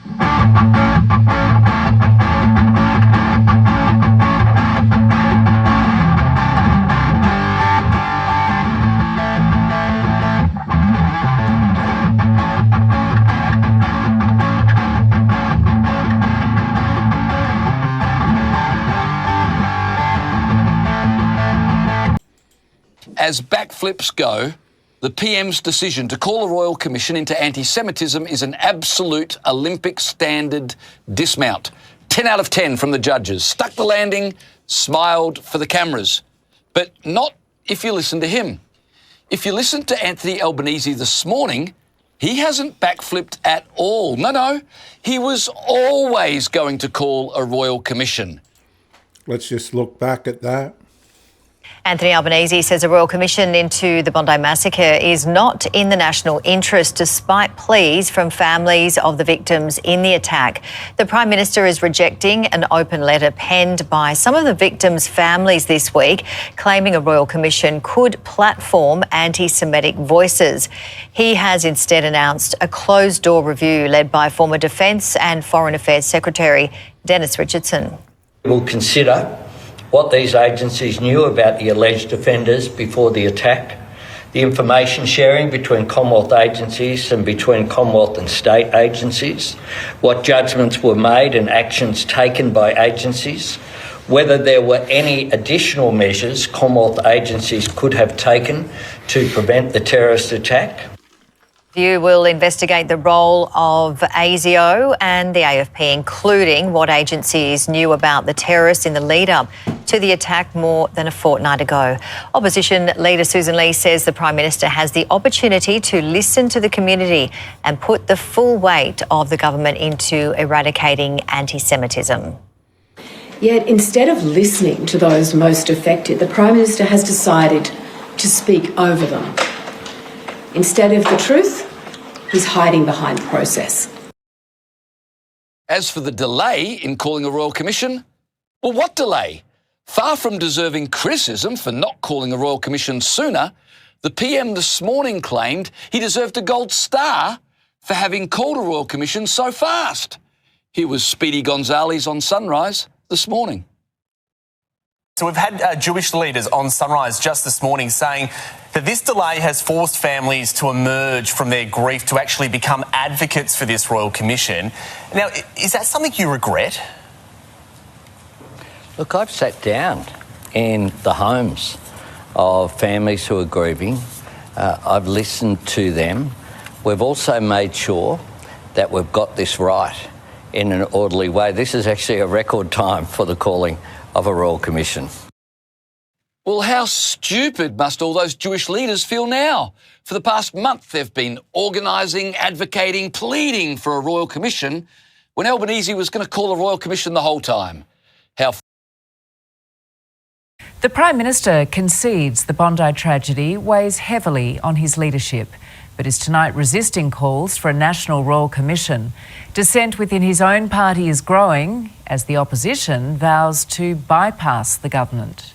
As backflips go, the PM's decision to call a royal commission into anti-Semitism is an absolute Olympic standard dismount. 10 out of 10 from the judges. Stuck the landing, smiled for the cameras. But not if you listen to him. If you listen to Anthony Albanese this morning, he hasn't backflipped at all. No, he was always going to call a royal commission. Let's just look back at that. Anthony Albanese says a royal commission into the Bondi massacre is not in the national interest, despite pleas from families of the victims in the attack. The Prime Minister is rejecting an open letter penned by some of the victims' families this week, claiming a royal commission could platform anti-Semitic voices. He has instead announced a closed-door review led by former Defence and Foreign Affairs Secretary Dennis Richardson. We'll consider what these agencies knew about the alleged offenders before the attack, the information sharing between Commonwealth agencies and between Commonwealth and state agencies, what judgments were made and actions taken by agencies, whether there were any additional measures Commonwealth agencies could have taken to prevent the terrorist attack. You will investigate the role of ASIO and the AFP, including what agencies knew about the terrorists in the lead-up to the attack more than a fortnight ago. Opposition leader Susan Lee says the Prime Minister has the opportunity to listen to the community and put the full weight of the government into eradicating anti-Semitism. Yet instead of listening to those most affected, the Prime Minister has decided to speak over them. Instead of the truth, he's hiding behind the process. As for the delay in calling a royal commission, well, what delay? Far from deserving criticism for not calling a royal commission sooner, the PM this morning claimed he deserved a gold star for having called a royal commission so fast. Here was Speedy Gonzales on Sunrise this morning. So we've had Jewish leaders on Sunrise just this morning saying that this delay has forced families to emerge from their grief to actually become advocates for this Royal Commission. Now, is that something you regret? Look, I've sat down in the homes of families who are grieving. I've listened to them. We've also made sure that we've got this right in an orderly way. This is actually a record time for the calling of a Royal Commission. Well, how stupid must all those Jewish leaders feel now? For the past month, they've been organising, advocating, pleading for a Royal Commission when Albanese was going to call a Royal Commission the whole time. How The Prime Minister concedes the Bondi tragedy weighs heavily on his leadership, but is tonight resisting calls for a national royal commission. Dissent within his own party is growing as the opposition vows to bypass the government.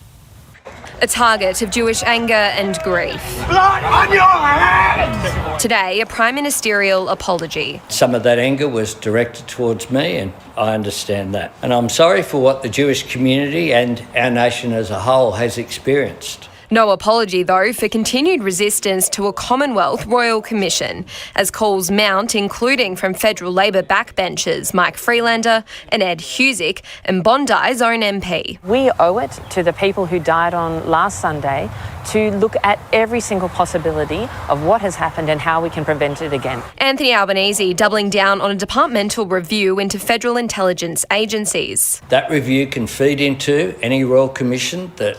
A target of Jewish anger and grief. Blood on your hands! Today, a prime ministerial apology. Some of that anger was directed towards me, and I understand that. And I'm sorry for what the Jewish community and our nation as a whole has experienced. No apology, though, for continued resistance to a Commonwealth Royal Commission, as calls mount, including from federal Labor backbenchers Mike Freelander and Ed Husick and Bondi's own MP. We owe it to the people who died on last Sunday to look at every single possibility of what has happened and how we can prevent it again. Anthony Albanese doubling down on a departmental review into federal intelligence agencies. That review can feed into any Royal Commission that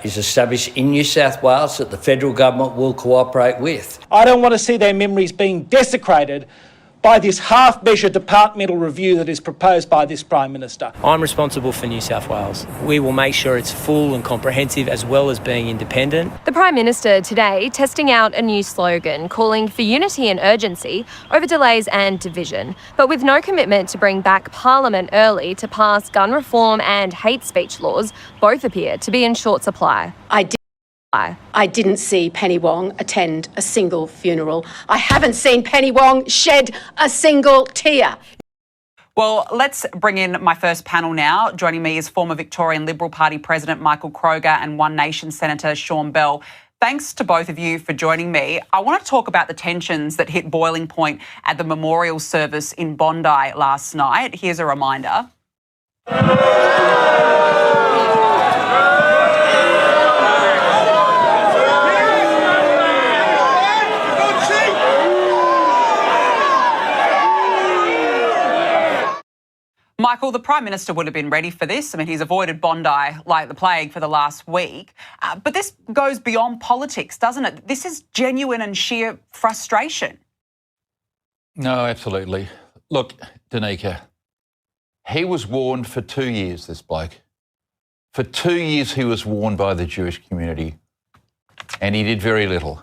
is established in New South Wales that the federal government will cooperate with. I don't want to see their memories being desecrated by this half-measured departmental review that is proposed by this Prime Minister. I'm responsible for New South Wales. We will make sure it's full and comprehensive as well as being independent. The Prime Minister today testing out a new slogan calling for unity and urgency over delays and division, but with no commitment to bring back Parliament early to pass gun reform and hate speech laws. Both appear to be in short supply. I didn't see Penny Wong attend a single funeral. I haven't seen Penny Wong shed a single tear. Well, let's bring in my first panel now. Joining me is former Victorian Liberal Party President Michael Kroger and One Nation Senator Sean Bell. Thanks to both of you for joining me. I want to talk about the tensions that hit boiling point at the memorial service in Bondi last night. Here's a reminder. Michael, the Prime Minister would have been ready for this. I mean, he's avoided Bondi like the plague for the last week. But this goes beyond politics, doesn't it? This is genuine and sheer frustration. No, absolutely. Look, Danica, he was warned for 2 years, this bloke. For 2 years he was warned by the Jewish community, and he did very little.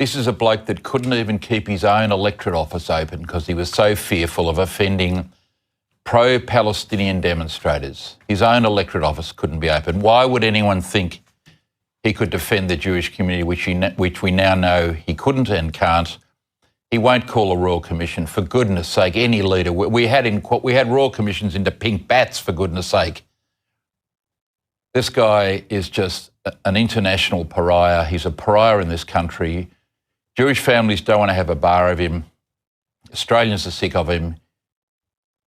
This is a bloke that couldn't even keep his own electorate office open because he was so fearful of offending pro-Palestinian demonstrators. His own electorate office couldn't be open. Why would anyone think he could defend the Jewish community, which we now know he couldn't and can't? He won't call a royal commission. For goodness sake, any leader. We had royal commissions into pink bats, for goodness sake. This guy is just an international pariah. He's a pariah in this country. Jewish families don't want to have a bar of him. Australians are sick of him.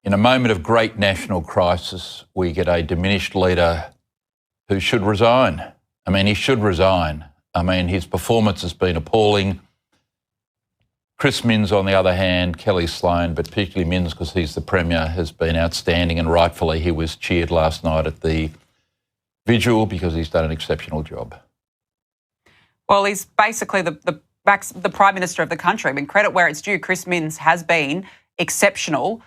In a moment of great national crisis, we get a diminished leader who should resign. I mean, he should resign. I mean, his performance has been appalling. Chris Minns, on the other hand, Kelly Sloan, but particularly Minns because he's the Premier, has been outstanding, and rightfully he was cheered last night at the vigil because he's done an exceptional job. Well, he's basically the Prime Minister of the country. I mean, credit where it's due. Chris Minns has been exceptional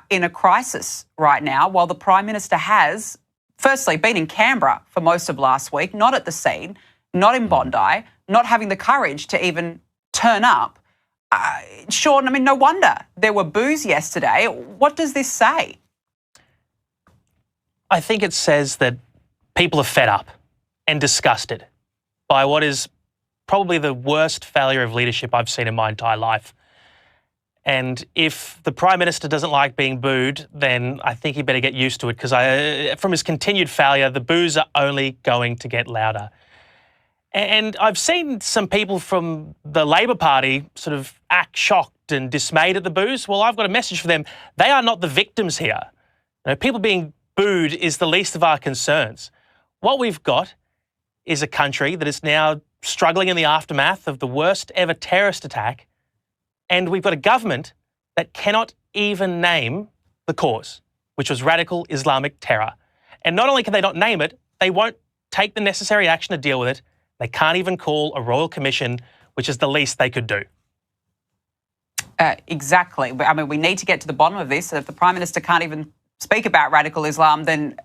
in a crisis right now, while the Prime Minister has, firstly, been in Canberra for most of last week, not at the scene, not in Bondi, not having the courage to even turn up. Sean, I mean, no wonder there were boos yesterday. What does this say? I think it says that people are fed up and disgusted by what is probably the worst failure of leadership I've seen in my entire life. And if the Prime Minister doesn't like being booed, then I think he better get used to it because from his continued failure, the boos are only going to get louder. And I've seen some people from the Labor Party sort of act shocked and dismayed at the boos. Well, I've got a message for them. They are not the victims here. You know, people being booed is the least of our concerns. What we've got is a country that is now struggling in the aftermath of the worst ever terrorist attack. And we've got a government that cannot even name the cause, which was radical Islamic terror. And not only can they not name it, they won't take the necessary action to deal with it. They can't even call a royal commission, which is the least they could do. Exactly. I mean, we need to get to the bottom of this. If the Prime Minister can't even speak about radical Islam, then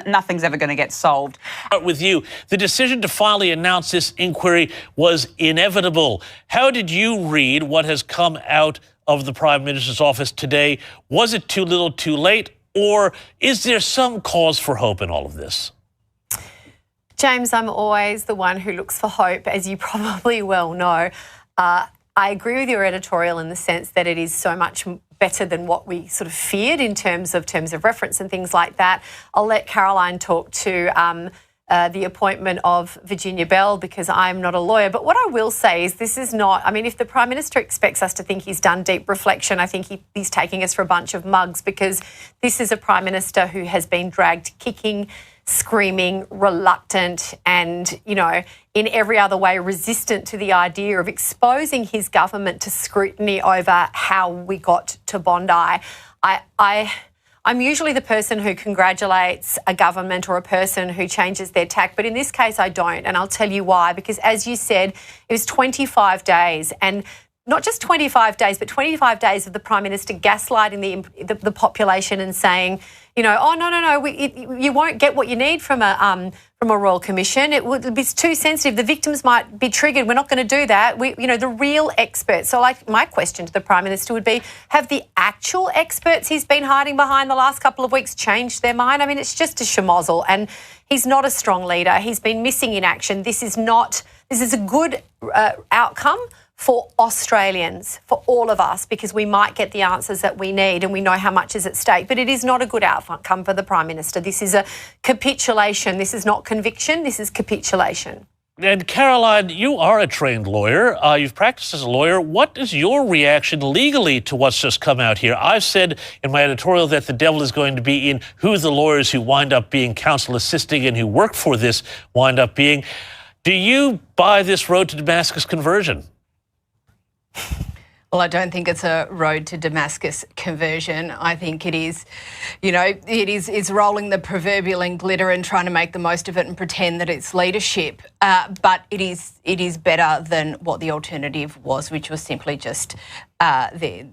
nothing's ever going to get solved. With you, the decision to finally announce this inquiry was inevitable. How did you read what has come out of the Prime Minister's office today? Was it too little too late, or is there some cause for hope in all of this? James, I'm always the one who looks for hope, as you probably well know. I agree with your editorial in the sense that it is so much better than what we sort of feared in terms of reference and things like that. I'll let Caroline talk to the appointment of Virginia Bell because I'm not a lawyer. But what I will say is this is not, I mean, if the Prime Minister expects us to think he's done deep reflection, I think he's taking us for a bunch of mugs because this is a Prime Minister who has been dragged kicking, screaming, reluctant and, you know, in every other way resistant to the idea of exposing his government to scrutiny over how we got to Bondi. I'm usually the person who congratulates a government or a person who changes their tack, but in this case I don't, and I'll tell you why. Because as you said, it was 25 days, and not just 25 days, but 25 days of the Prime Minister gaslighting the population and saying, you know, oh, no, you won't get what you need from a royal commission. It would be too sensitive. The victims might be triggered. We're not going to do that. The real experts. So, like, my question to the Prime Minister would be, have the actual experts he's been hiding behind the last couple of weeks changed their mind? I mean, it's just a schmozzle, and he's not a strong leader. He's been missing in action. This is a good outcome for Australians, for all of us, because we might get the answers that we need and we know how much is at stake. But it is not a good outcome for the Prime Minister. This is a capitulation. This is not conviction. This is capitulation. And Caroline, you are a trained lawyer. You've practiced as a lawyer. What is your reaction legally to what's just come out here? I've said in my editorial that the devil is going to be in who the lawyers who wind up being counsel assisting and who work for this wind up being. Do you buy this road to Damascus conversion? Well, I don't think it's a road to Damascus conversion. I think it is, it's rolling the proverbial in glitter and trying to make the most of it and pretend that it's leadership. But it is better than what the alternative was, which was simply just the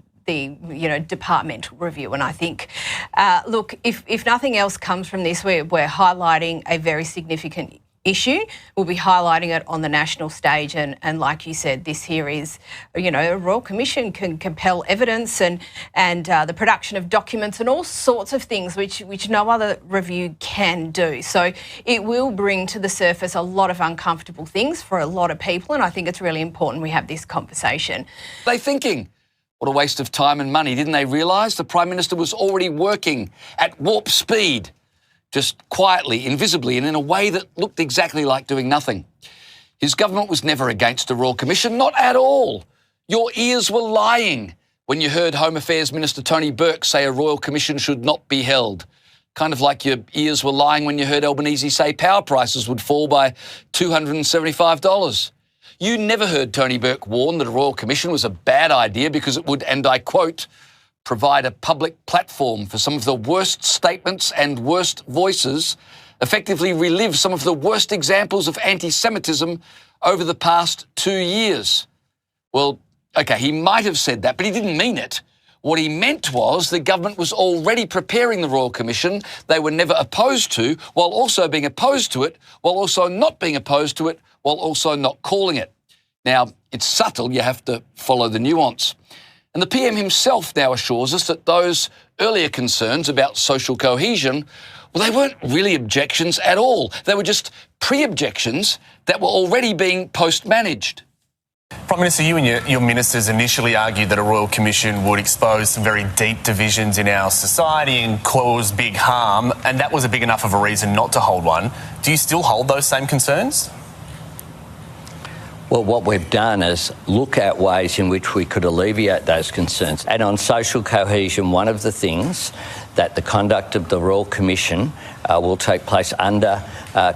departmental review. And I think, look, if nothing else comes from this, we're highlighting a very significant issue. We'll be highlighting it on the national stage, and like you said, this here is, a Royal Commission can compel evidence and the production of documents and all sorts of things which no other review can do. So it will bring to the surface a lot of uncomfortable things for a lot of people, and I think it's really important we have this conversation. They thinking, what a waste of time and money. Didn't they realise the Prime Minister was already working at warp speed, just quietly, invisibly, and in a way that looked exactly like doing nothing? His government was never against a Royal Commission, not at all. Your ears were lying when you heard Home Affairs Minister Tony Burke say a Royal Commission should not be held. Kind of like your ears were lying when you heard Albanese say power prices would fall by $275. You never heard Tony Burke warn that a Royal Commission was a bad idea because it would, and I quote, provide a public platform for some of the worst statements and worst voices, effectively relive some of the worst examples of anti-Semitism over the past 2 years. Well, OK, he might have said that, but he didn't mean it. What he meant was the government was already preparing the Royal Commission. They were never opposed to, while also being opposed to it, while also not being opposed to it, while also not calling it. Now, it's subtle. You have to follow the nuance. And the PM himself now assures us that those earlier concerns about social cohesion, well, they weren't really objections at all. They were just pre-objections that were already being post-managed. Prime Minister, you and your ministers initially argued that a Royal Commission would expose some very deep divisions in our society and cause big harm, and that was a big enough of a reason not to hold one. Do you still hold those same concerns? Well, what we've done is look at ways in which we could alleviate those concerns. And on social cohesion, one of the things that the conduct of the Royal Commission will take place under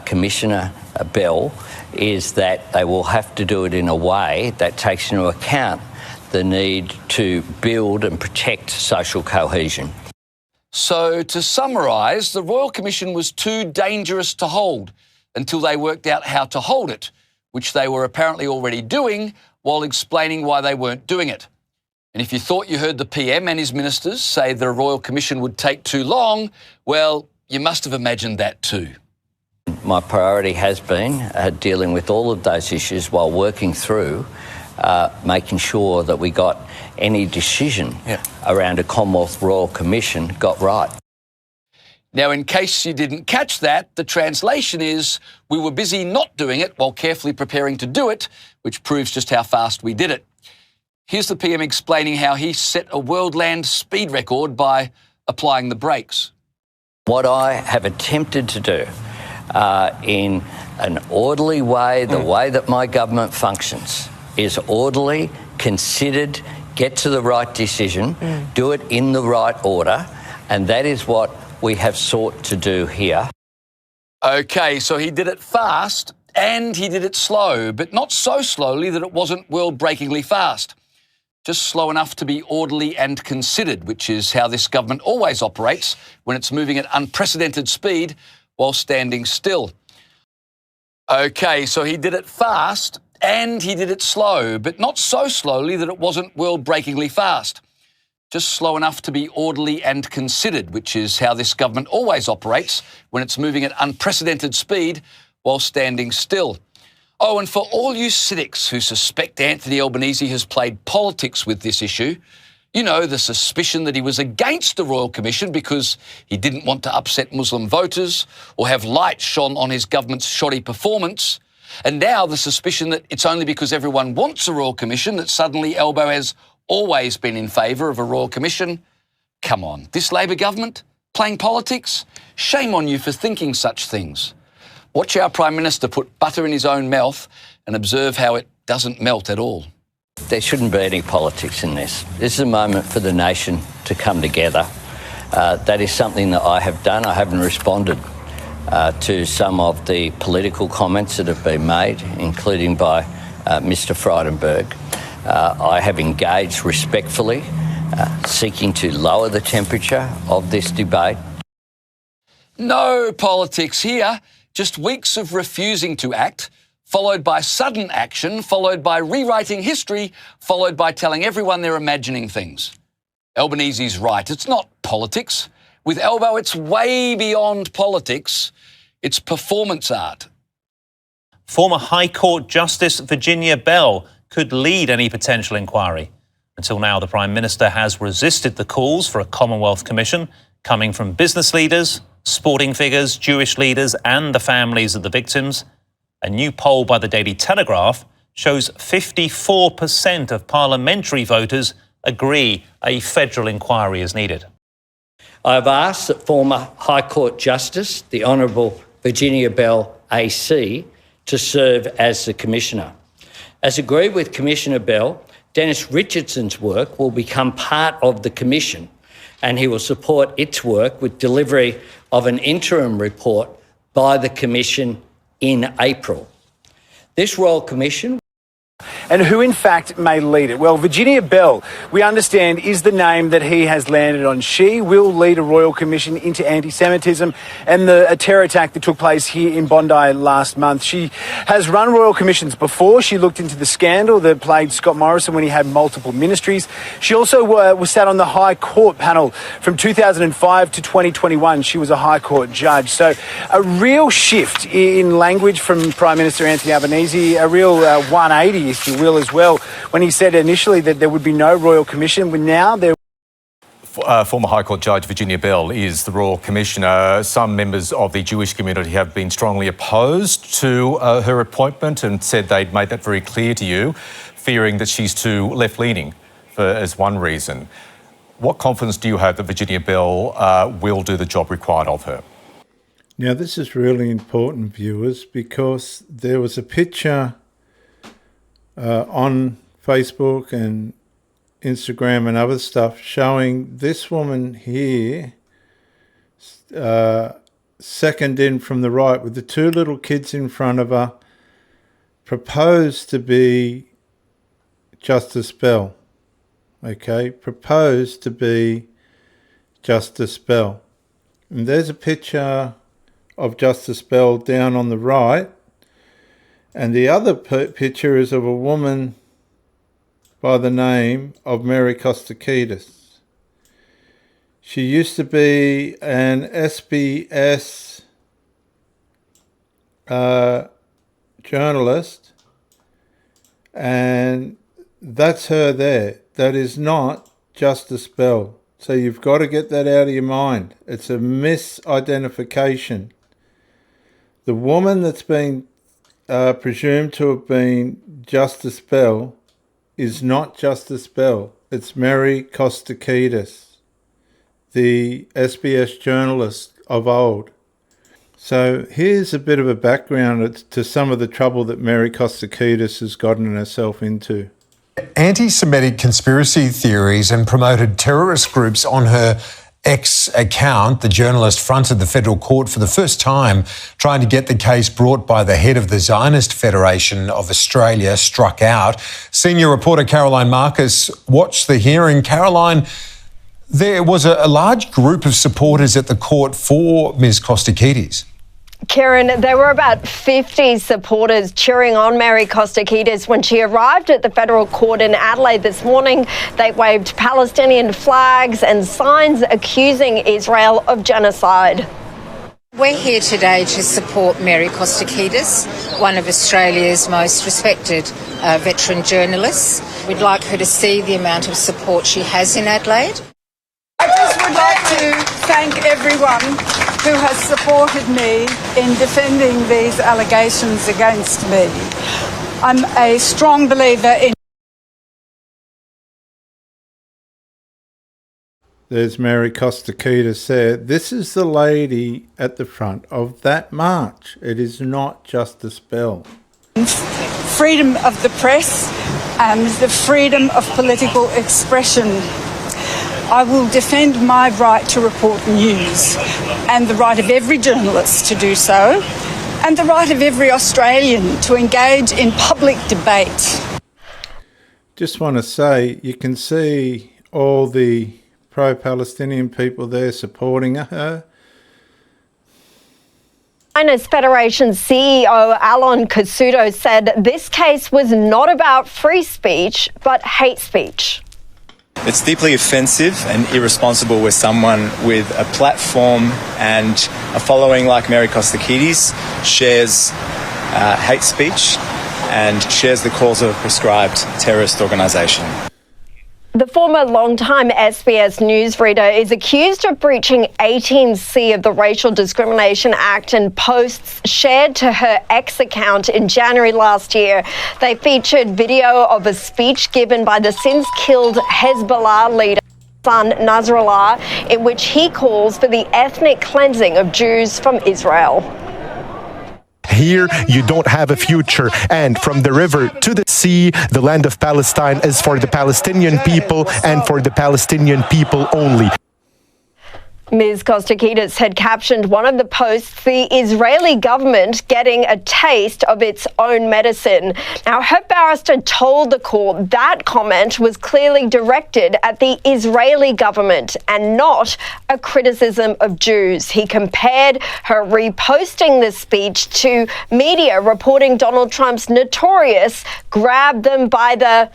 Commissioner Bell is that they will have to do it in a way that takes into account the need to build and protect social cohesion. So, to summarise, the Royal Commission was too dangerous to hold until they worked out how to hold it, which they were apparently already doing while explaining why they weren't doing it. And if you thought you heard the PM and his ministers say that a Royal Commission would take too long, well, you must have imagined that too. My priority has been dealing with all of those issues while working through making sure that we got any decision around a Commonwealth Royal Commission got right. Now, in case you didn't catch that, the translation is we were busy not doing it while carefully preparing to do it, which proves just how fast we did it. Here's the PM explaining how he set a world-land speed record by applying the brakes. What I have attempted to do in an orderly way, the way that my government functions, is orderly, considered, get to the right decision, do it in the right order, and that is what we have sought to do here. OK, so he did it fast and he did it slow, but not so slowly that it wasn't world-breakingly fast. Just slow enough to be orderly and considered, which is how this government always operates when it's moving at unprecedented speed while standing still. OK, so he did it fast and he did it slow, but not so slowly that it wasn't world-breakingly fast. Just slow enough to be orderly and considered, which is how this government always operates when it's moving at unprecedented speed while standing still. Oh, and for all you cynics who suspect Anthony Albanese has played politics with this issue, you know, the suspicion that he was against the Royal Commission because he didn't want to upset Muslim voters or have light shone on his government's shoddy performance, And now the suspicion that it's only because everyone wants a Royal Commission that suddenly Elbow has always been in favour of a Royal Commission. Come on, this Labor government? Playing politics? Shame on you for thinking such things. Watch our Prime Minister put butter in his own mouth and observe how it doesn't melt at all. There shouldn't be any politics in this. This is a moment for the nation to come together. That is something that I have done. I haven't responded to some of the political comments that have been made, including by Mr Frydenberg. I have engaged respectfully, seeking to lower the temperature of this debate. No politics here, just weeks of refusing to act, followed by sudden action, followed by rewriting history, followed by telling everyone they're imagining things. Albanese's right, it's not politics. With Elbow, it's way beyond politics. It's performance art. Former High Court Justice Virginia Bell could lead any potential inquiry. Until now, the Prime Minister has resisted the calls for a Commonwealth Commission coming from business leaders, sporting figures, Jewish leaders and the families of the victims. A new poll by the Daily Telegraph shows 54% of parliamentary voters agree a federal inquiry is needed. I have asked that former High Court Justice, the Honourable Virginia Bell AC, to serve as the Commissioner. As agreed with Commissioner Bell, Dennis Richardson's work will become part of the Commission and he will support its work with delivery of an interim report by the Commission in April. This Royal Commission. And who in fact may lead it? Well, Virginia Bell, we understand, is the name that he has landed on. She will lead a Royal Commission into anti-Semitism and a terror attack that took place here in Bondi last month. She has run Royal Commissions before. She looked into the scandal that plagued Scott Morrison when he had multiple ministries. She also was sat on the High Court panel from 2005 to 2021. She was a High Court judge. So a real shift in language from Prime Minister Anthony Albanese, a real 180, if you will, as well, when he said initially that there would be no Royal Commission. But now there. Former High Court Judge Virginia Bell is the Royal Commissioner. Some members of the Jewish community have been strongly opposed to her appointment and said they'd made that very clear to you, fearing that she's too left-leaning as one reason. What confidence do you have that Virginia Bell will do the job required of her? Now, this is really important, viewers, because there was a picture on Facebook and Instagram and other stuff showing this woman here, second in from the right with the two little kids in front of her, proposed to be Justice Bell. Okay, proposed to be Justice Bell. And there's a picture of Justice Bell down on the right. And the other picture is of a woman by the name of Mary Kostakidis. She used to be an SBS journalist, and that's her there. That is not Justice Bell. So you've got to get that out of your mind. It's a misidentification. The woman that's been presumed to have been Justice Bell is not Justice Bell. It's Mary Kostakidis, the SBS journalist of old. So here's a bit of a background to some of the trouble that Mary Kostakidis has gotten herself into. Anti-Semitic conspiracy theories and promoted terrorist groups on her X account. The journalist fronted the federal court for the first time, trying to get the case brought by the head of the Zionist Federation of Australia struck out. Senior reporter Caroline Marcus watched the hearing. Caroline, there was a large group of supporters at the court for Ms. Kostakidis. Karen, there were about 50 supporters cheering on Mary Kostakidis when she arrived at the federal court in Adelaide this morning. They waved Palestinian flags and signs accusing Israel of genocide. We're here today to support Mary Kostakidis, one of Australia's most respected veteran journalists. We'd like her to see the amount of support she has in Adelaide. I just would like to thank everyone who has supported me in defending these allegations against me. I'm a strong believer in... There's Mary Kostakidis there. This is the lady at the front of that march. It is not just a spell. Freedom of the press and the freedom of political expression. I will defend my right to report news and the right of every journalist to do so and the right of every Australian to engage in public debate. Just want to say, you can see all the pro-Palestinian people there supporting her. Miners Federation CEO Alon Casuto said this case was not about free speech, but hate speech. It's deeply offensive and irresponsible with someone with a platform and a following like Mary Kostakidis shares hate speech and shares the cause of a prescribed terrorist organisation. The former longtime SBS newsreader is accused of breaching 18C of the Racial Discrimination Act and posts shared to her X account in January last year. They featured video of a speech given by the since-killed Hezbollah leader son Nasrallah, in which he calls for the ethnic cleansing of Jews from Israel. Here, you don't have a future. And from the river to the sea, the land of Palestine is for the Palestinian people and for the Palestinian people only. Ms. Kostakidis had captioned one of the posts, the Israeli government getting a taste of its own medicine. Now, her barrister told the court that comment was clearly directed at the Israeli government and not a criticism of Jews. He compared her reposting the speech to media reporting Donald Trump's notorious grab them by the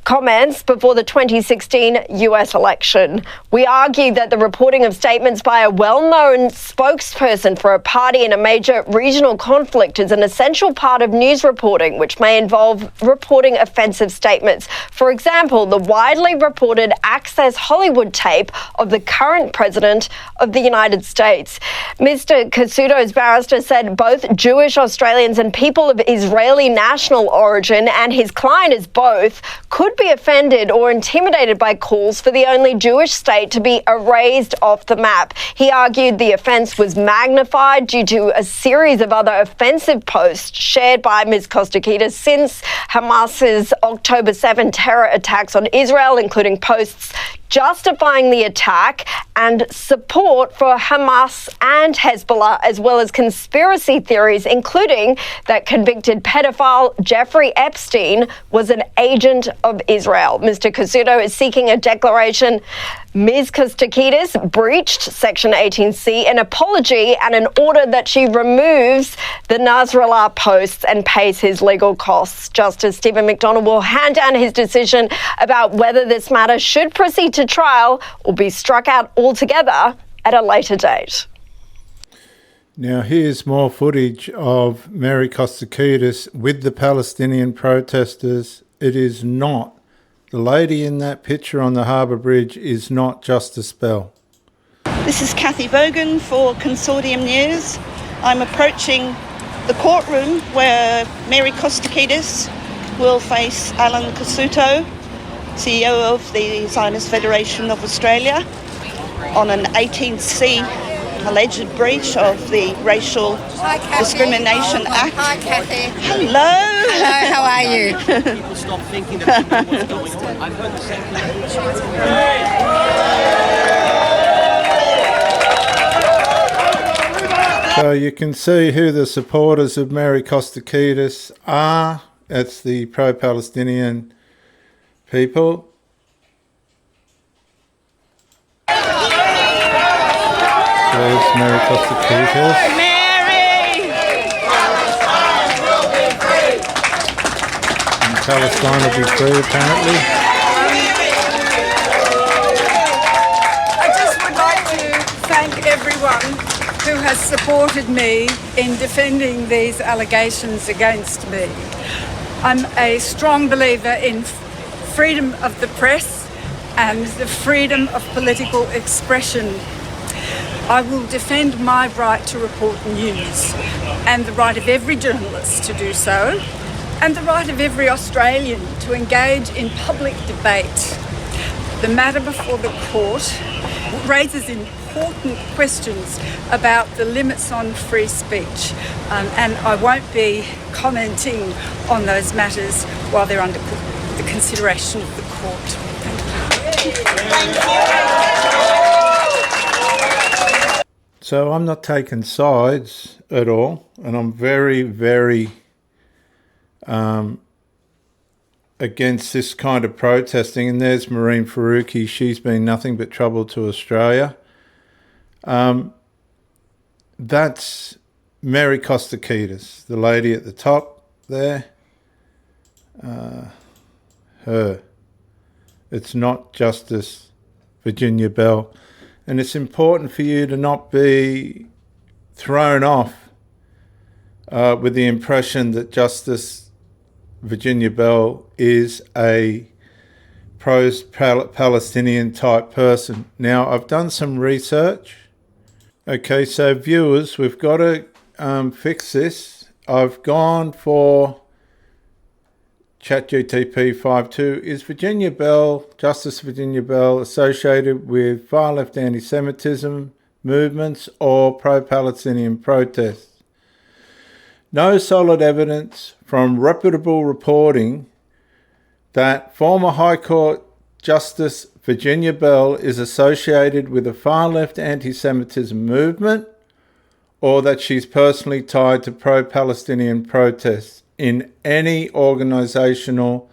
comments before the 2016 US election. We argued that the reporting of statements by a well-known spokesperson for a party in a major regional conflict is an essential part of news reporting, which may involve reporting offensive statements. For example, the widely reported Access Hollywood tape of the current president of the United States. Mr. Casuto's barrister said both Jewish Australians and people of Israeli national origin, and his client is both, could be offended or intimidated by calls for the only Jewish state to be erased off the map. He argued the offence was magnified due to a series of other offensive posts shared by Ms. Kostakidis since Hamas's October 7 terror attacks on Israel, including posts justifying the attack and support for Hamas and Hezbollah, as well as conspiracy theories, including that convicted pedophile Jeffrey Epstein was an agent of Israel. Mr. Casuto is seeking a declaration Ms. Kostakidis breached Section 18C, an apology and an order that she removes the Nasrallah posts and pays his legal costs. Justice Stephen McDonald will hand down his decision about whether this matter should proceed to trial or be struck out altogether at a later date. Now here's more footage of Mary Kostakidis with the Palestinian protesters. It is not. The lady in that picture on the Harbour Bridge is not just a spell. This is Kathy Bogan for Consortium News. I'm approaching the courtroom where Mary Kostakidis will face Alon Casuto, CEO of the Zionist Federation of Australia, on an 18C alleged breach of the Racial Discrimination Act. Hi, Kathy. Hello. Hello, how are you? People stop thinking that what's going on. I've heard the same thing. So you can see who the supporters of Mary Kostakidis are. It's the pro-Palestinian people. There's Mary Kostakidis. And Palestine will be free, apparently. I just would like to thank everyone who has supported me in defending these allegations against me. I'm a strong believer in freedom of the press and the freedom of political expression. I will defend my right to report news and the right of every journalist to do so, and the right of every Australian to engage in public debate. The matter before the court raises important questions about the limits on free speech, and I won't be commenting on those matters while they're under the consideration of the court. Thank you. So I'm not taking sides at all, and I'm very, very against this kind of protesting. And there's Marine Faruqi. She's been nothing but trouble to Australia. That's Mary Kostakidis, the lady at the top there. Her. It's not Justice Virginia Bell. And it's important for you to not be thrown off with the impression that Justice Virginia Bell is a pro-Palestinian type person. Now, I've done some research. Okay, so viewers, we've got to fix this. I've gone for ChatGTP 5.2. Is Virginia Bell, Justice Virginia Bell, associated with far-left anti-Semitism movements or pro-Palestinian protests? No solid evidence from reputable reporting that former High Court Justice Virginia Bell is associated with a far-left anti-Semitism movement or that she's personally tied to pro-Palestinian protests in any organisational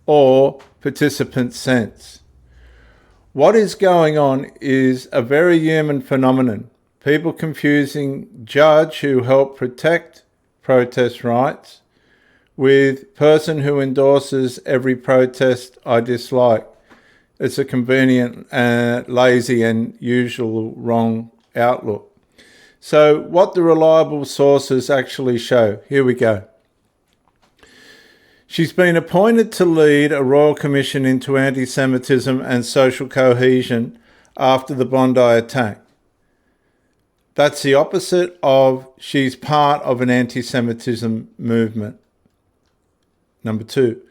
or participant sense. What is going on is a very human phenomenon. People confusing judge who helped protect protest rights with person who endorses every protest I dislike. It's a convenient, lazy and usual wrong outlook. So what the reliable sources actually show. Here we go. She's been appointed to lead a Royal Commission into Anti-Semitism and Social Cohesion after the Bondi attack. That's the opposite of she's part of an anti-Semitism movement. Number 2.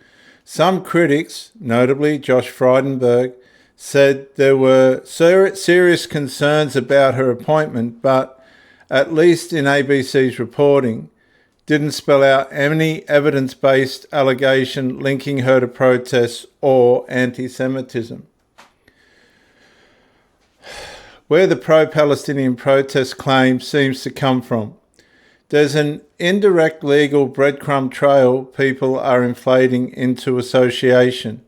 Some critics, notably Josh Frydenberg, said there were serious concerns about her appointment, but at least in ABC's reporting, didn't spell out any evidence-based allegation linking her to protests or anti-Semitism. Where the pro-Palestinian protest claim seems to come from. There's an indirect legal breadcrumb trail people are inflating into association.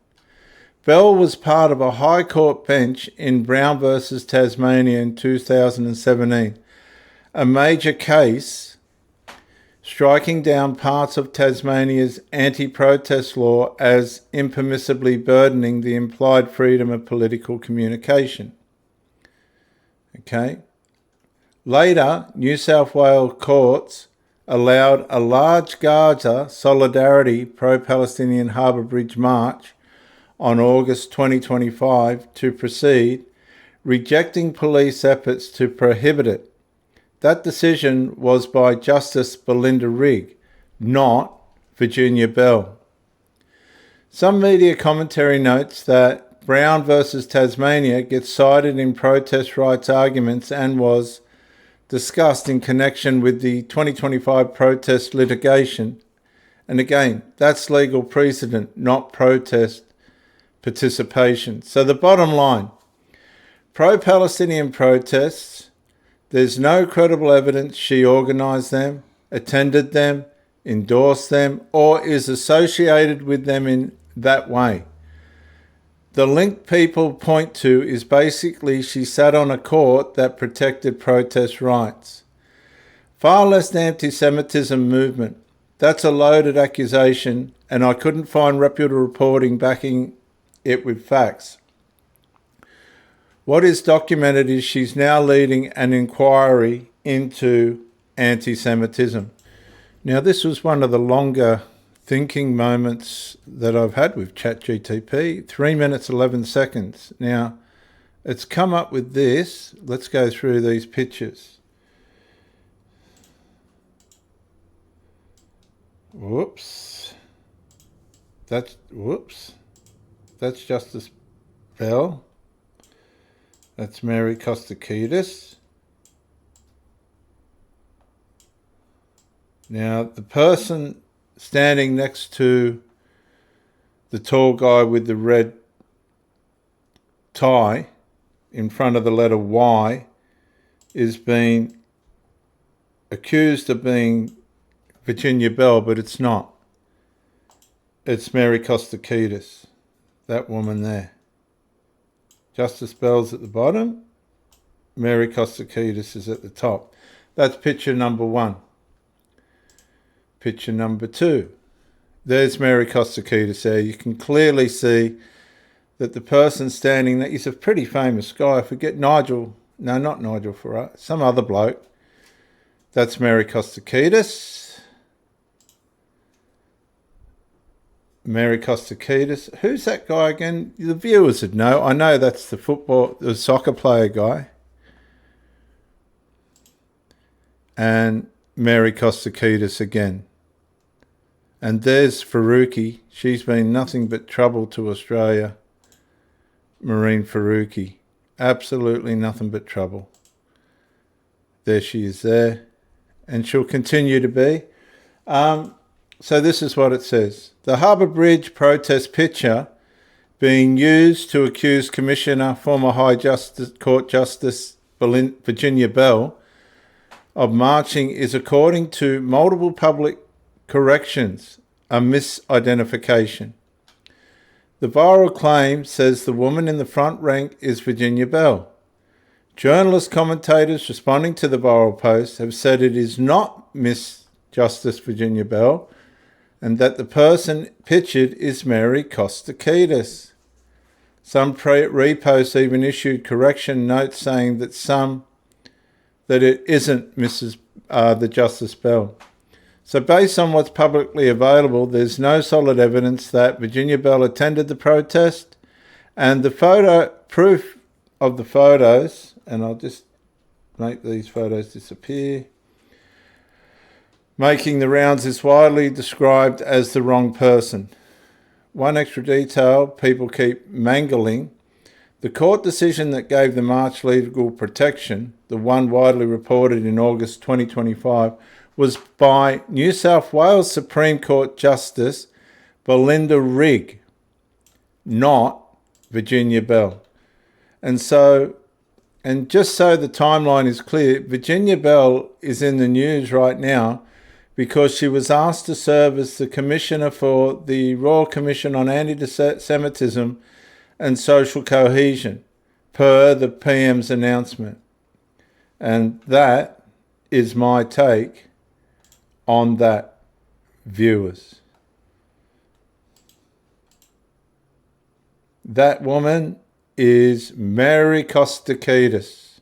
Bell was part of a High Court bench in Brown versus Tasmania in 2017, a major case striking down parts of Tasmania's anti-protest law as impermissibly burdening the implied freedom of political communication. Okay. Later, New South Wales courts allowed a large Gaza Solidarity pro-Palestinian Harbour Bridge march on August 2025 to proceed, rejecting police efforts to prohibit it. That decision was by Justice Belinda Rigg, not Virginia Bell. Some media commentary notes that Brown versus Tasmania gets cited in protest rights arguments and was discussed in connection with the 2025 protest litigation. And again, that's legal precedent, not protest participation. So the bottom line, pro-Palestinian protests, there's no credible evidence she organised them, attended them, endorsed them, or is associated with them in that way. The link people point to is basically she sat on a court that protected protest rights. Far less anti-Semitism movement. That's a loaded accusation, and I couldn't find reputable reporting backing it with facts. What is documented is she's now leading an inquiry into anti-Semitism. Now, this was one of the longer thinking moments that I've had with ChatGTP, 3 minutes, 11 seconds. Now, It's come up with this. Let's go through these pictures. Whoops. That's Justice Bell. That's Mary Kostakidis. Now, the person standing next to the tall guy with the red tie in front of the letter Y is being accused of being Virginia Bell, but it's not. It's Mary Kostakidis, that woman there. Justice Bell's at the bottom. Mary Kostakidis is at the top. That's picture number 1. Picture number 2. There's Mary Kostakidis there. You can clearly see that the person standing there is a pretty famous guy. I forget Nigel. No, not Nigel Farage. Some other bloke. That's Mary Kostakidis. Mary Kostakidis. Who's that guy again? The viewers would know. I know that's the soccer player guy. And Mary Kostakidis again. And there's Faruqi. She's been nothing but trouble to Australia. Marine Faruqi. Absolutely nothing but trouble. There she is there. And she'll continue to be. So this is what it says. The Harbour Bridge protest picture being used to accuse Commissioner, former High Court Justice Virginia Bell of marching is, according to multiple public corrections, a misidentification. The viral claim says the woman in the front rank is Virginia Bell. Journalist commentators responding to the viral post have said it is not Miss Justice Virginia Bell and that the person pictured is Mary Kostakidis. Some reposts even issued correction notes saying that it isn't the Justice Bell. So based on what's publicly available, there's no solid evidence that Virginia Bell attended the protest, and the proof of the photos, and I'll just make these photos disappear, making the rounds is widely described as the wrong person. One extra detail people keep mangling: the court decision that gave the march legal protection, the one widely reported in August 2025, was by New South Wales Supreme Court Justice Belinda Rigg, not Virginia Bell. And just so the timeline is clear, Virginia Bell is in the news right now because she was asked to serve as the Commissioner for the Royal Commission on Antisemitism and Social Cohesion, per the PM's announcement. And that is my take on that, viewers. That woman is Mary Kostakidis,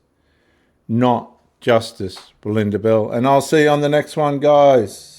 not Justice Belinda Bell. And I'll see you on the next one, guys.